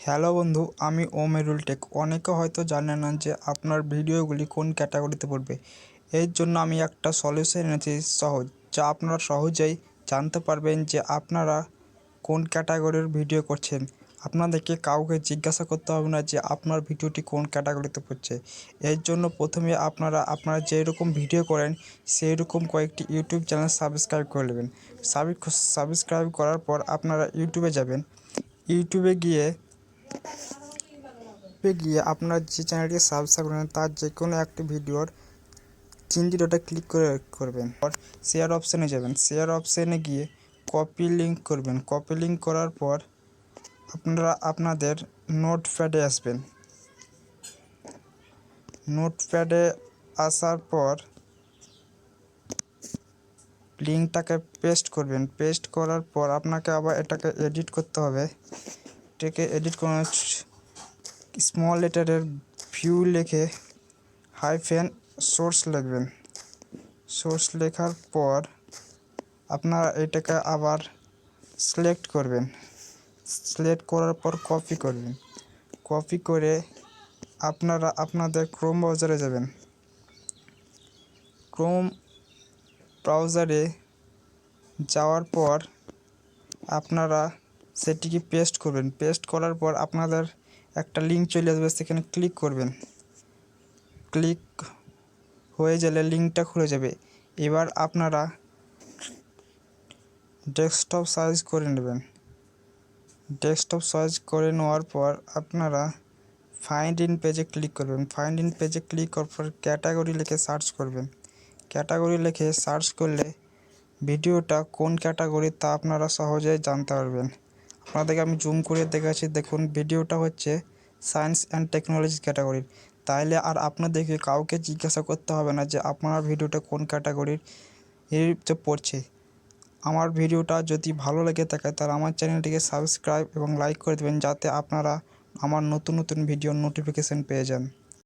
Hello বন্ধু, আমি ওমিরুলটেক। অনেকে হয়তো জানে না যে আপনার ভিডিওগুলি কোন ক্যাটাগরিতে পড়বে। এর জন্য আমি একটা সলিউশন এনেছি সহজ, যা আপনারা সহজেই জানতে পারবেন যে আপনারা কোন ক্যাটাগরির ভিডিও করছেন। আপনাদেরকে কাউকে জিজ্ঞাসা করতে হবে না যে আপনার ভিডিওটি কোন ক্যাটাগরিতে পড়ছে। এর জন্য প্রথমে আপনারা যেরকম ভিডিও করেন সেই রকম কয়েকটি ইউটিউব চ্যানেল সাবস্ক্রাইব করে নেবেন। সাবস্ক্রাইব করার পর আপনারা ইউটিউবে যাবেন। ইউটিউবে গিয়ে আপনার যে চ্যানেলটি সাবস্ক্রাইব করেন তার যে কোনো একটি ভিডিওর চিহ্নটা ক্লিক করবেন। শেয়ার অপশানে যাবেন। শেয়ার অপশানে গিয়ে কপি লিঙ্ক করবেন। কপি লিঙ্ক করার পর আপনারা আপনাদের নোটপ্যাডে আসবেন। নোটপ্যাডে আসার পর লিঙ্কটাকে পেস্ট করবেন। পেস্ট করার পর আপনাকে আবার এটাকে এডিট করতে হবে। এটাকে এডিট করার স্মল লেটারের ভিউ লিখে হাইফেন সোর্স লিখবেন। সোর্স লেখার পর আপনারা এটাকে আবার সিলেক্ট করবেন। সিলেক্ট করার পর কপি করবেন। কপি করে আপনারা আপনাদের ক্রোম ব্রাউজারে যাবেন। ক্রোম ব্রাউজারে যাওয়ার পর আপনারা সেটিকে পেস্ট করবেন। পেস্ট করার পর আপনাদের একটা লিঙ্ক চলে আসবে, সেখানে ক্লিক করবেন। ক্লিক হয়ে গেলে লিঙ্কটা খুলে যাবে। এবার আপনারা ডেস্কটপ সার্চ করে নেবেন। ডেস্কটপ সার্চ করে নেওয়ার পর আপনারা ফাইন্ড ইন পেজে ক্লিক করবেন। ফাইন্ড ইন পেজে ক্লিক করার পর ক্যাটাগরি লিখে সার্চ করবেন। ক্যাটাগরি লিখে সার্চ করলে ভিডিওটা কোন ক্যাটাগরি তা আপনারা সহজেই জানতে পারবেন। আপনাদেরকে আমি জুম করে দেখাচ্ছি। দেখুন, ভিডিওটা হচ্ছে সায়েন্স অ্যান্ড টেকনোলজি ক্যাটাগরির। তাইলে আর আপনাদেরকে কাউকে জিজ্ঞাসা করতে হবে না যে আপনার ভিডিওটা কোন ক্যাটাগরির পড়ছে। আমার ভিডিওটা যদি ভালো লেগে থাকে তাহলে আমার চ্যানেলটিকে সাবস্ক্রাইব এবং লাইক করে দেবেন, যাতে আপনারা আমার নতুন নতুন ভিডিওর নোটিফিকেশান পেয়ে যান।